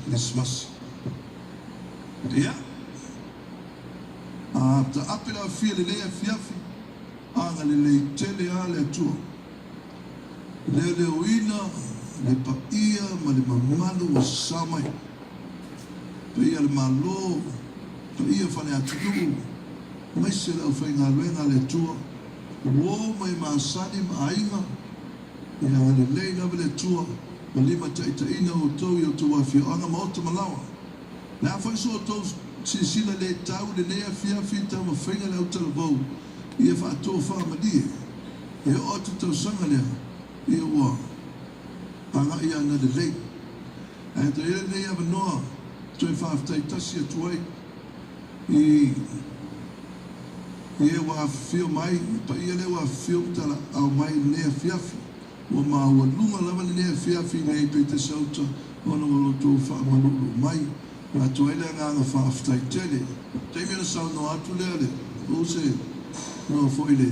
Christmas. Yeah. The apela feel le fiafi. Anga le tele ale tu. Le wina le paia ma le mamalu samai. Paia le malo. Paia fane atu. Mai se la fainga le tu. Wo mai masani ainga. Ya le na le tu. Malima taitaina o tau i o tau awhia anga maota malawa. Nā whai so o tau sisila le tau le lea whiawhi tau ma whainga le au talavau i e whaatoa whaamalie. E o atu tau sanga lea i e ua. Anga i ana le lei. E to ele nei awa noa toi whaaftai tasi atu ai i e wa whio mai pa i ele wa whio tala au mai lea whiawhi. O ma ua lunga lava ni nea whiawhi nei pei te sauta ona o loto whaamalulu mai a to ele nganga whaaftai tele teimena sau no atu lea le o se no foile